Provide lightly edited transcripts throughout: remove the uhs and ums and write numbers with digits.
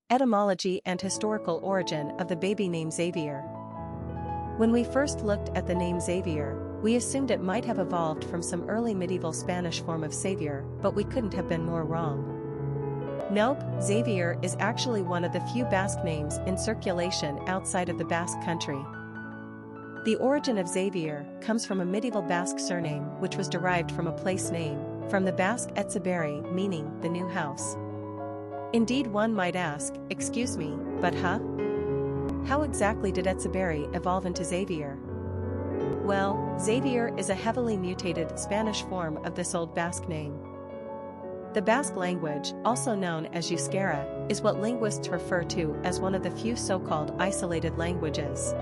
Etymology and historical origin of the baby name Xavier. When we first looked at the name Xavier, we assumed it might have evolved from some early medieval Spanish form of Savior, but we couldn't have been more wrong. Nope, Xavier is actually one of the few Basque names in circulation outside of the Basque country. The origin of Xavier comes from a medieval Basque surname which was derived from a place name, from the Basque Etxeberri, meaning the new house. Indeed, one might ask, excuse me, but how exactly did Etxeberri evolve into Xavier? Well, Xavier is a heavily mutated Spanish form of this old Basque name. The Basque language, also known as Euskera, is what linguists refer to as one of the few so-called isolated languages.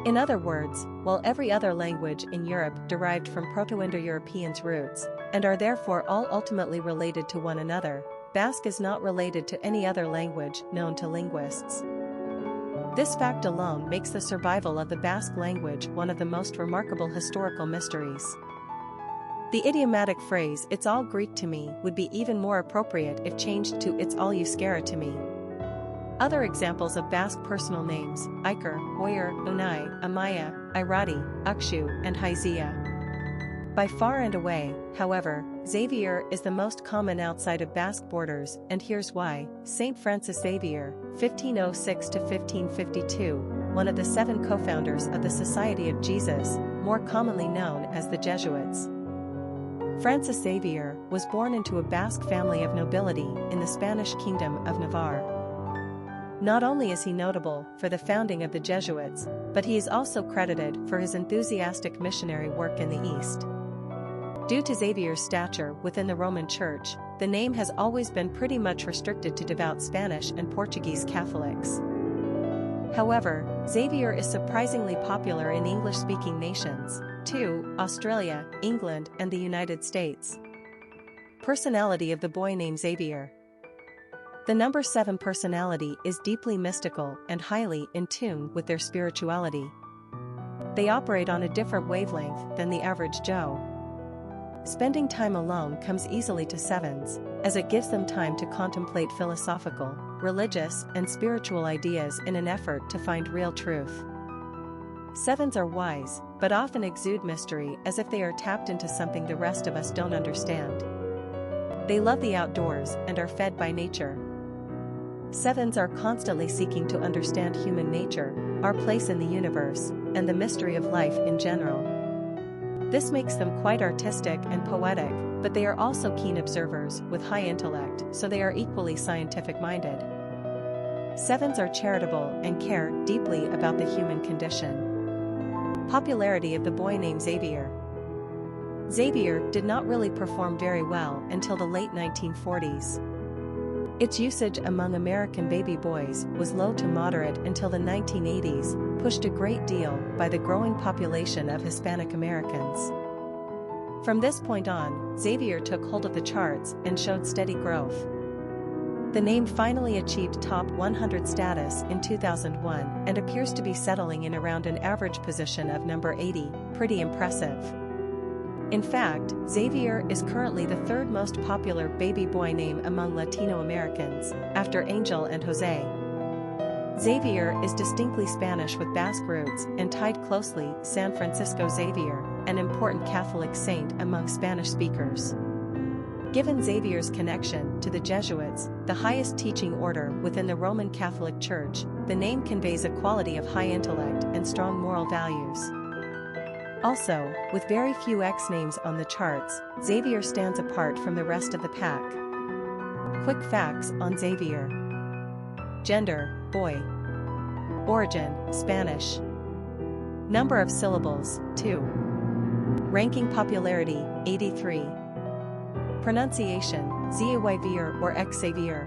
In other words, while every other language in Europe derived from Proto-Indo-Europeans' roots, and are therefore all ultimately related to one another, Basque is not related to any other language known to linguists. This fact alone makes the survival of the Basque language one of the most remarkable historical mysteries. The idiomatic phrase "it's all Greek to me" would be even more appropriate if changed to "it's all Euskera to me." Other examples of Basque personal names: Iker, Oyer, Unai, Amaya, Irati, Ukshu, and Haizia. By far and away, however, Xavier is the most common outside of Basque borders, and here's why. Saint Francis Xavier, 1506–1552, one of the 7 co-founders of the Society of Jesus, more commonly known as the Jesuits. Francis Xavier was born into a Basque family of nobility in the Spanish Kingdom of Navarre. Not only is he notable for the founding of the Jesuits, but he is also credited for his enthusiastic missionary work in the East. Due to Xavier's stature within the Roman Church, the name has always been pretty much restricted to devout Spanish and Portuguese Catholics. However, Xavier is surprisingly popular in English-speaking nations, too: Australia, England, and the United States. Personality of the boy named Xavier. The number 7 personality is deeply mystical and highly in tune with their spirituality. They operate on a different wavelength than the average Joe. Spending time alone comes easily to 7s, as it gives them time to contemplate philosophical, religious, and spiritual ideas in an effort to find real truth. 7s are wise, but often exude mystery as if they are tapped into something the rest of us don't understand. They love the outdoors and are fed by nature. 7s are constantly seeking to understand human nature, our place in the universe, and the mystery of life in general. This makes them quite artistic and poetic, but they are also keen observers with high intellect, so they are equally scientific-minded. 7s are charitable and care deeply about the human condition. Popularity of the boy named Xavier. Xavier did not really perform very well until the late 1940s. Its usage among American baby boys was low to moderate until the 1980s, pushed a great deal by the growing population of Hispanic Americans. From this point on, Xavier took hold of the charts and showed steady growth. The name finally achieved top 100 status in 2001 and appears to be settling in around an average position of number 80, pretty impressive. In fact, Xavier is currently the 3rd most popular baby boy name among Latino-Americans, after Angel and Jose. Xavier is distinctly Spanish with Basque roots and tied closely San Francisco Xavier, an important Catholic saint among Spanish speakers. Given Xavier's connection to the Jesuits, the highest teaching order within the Roman Catholic Church, the name conveys a quality of high intellect and strong moral values. Also, with very few X names on the charts, Xavier stands apart from the rest of the pack. Quick facts on Xavier. Gender, boy. Origin, Spanish. Number of syllables, 2. Ranking popularity, 83. Pronunciation, Xavier or Xavier.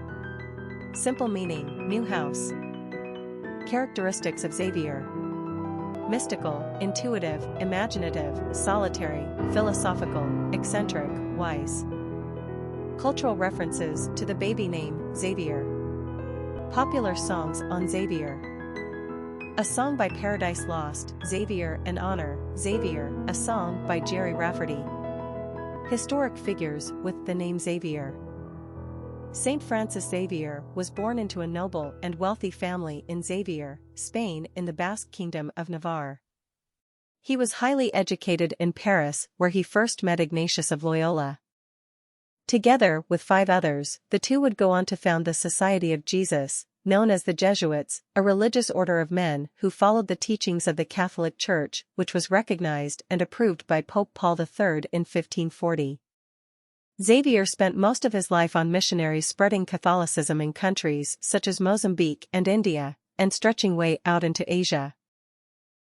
Simple meaning, new house. Characteristics of Xavier. Mystical, intuitive, imaginative, solitary, philosophical, eccentric, wise. Cultural references to the baby name, Xavier. Popular songs on Xavier. A song by Paradise Lost, Xavier and Honor, Xavier, a song by Jerry Rafferty. Historic figures with the name Xavier. Saint Francis Xavier was born into a noble and wealthy family in Xavier, Spain in the Basque Kingdom of Navarre. He was highly educated in Paris where he first met Ignatius of Loyola. Together with 5 others, the two would go on to found the Society of Jesus, known as the Jesuits, a religious order of men who followed the teachings of the Catholic Church, which was recognized and approved by Pope Paul III in 1540. Xavier spent most of his life on missionaries spreading Catholicism in countries such as Mozambique and India, and stretching way out into Asia.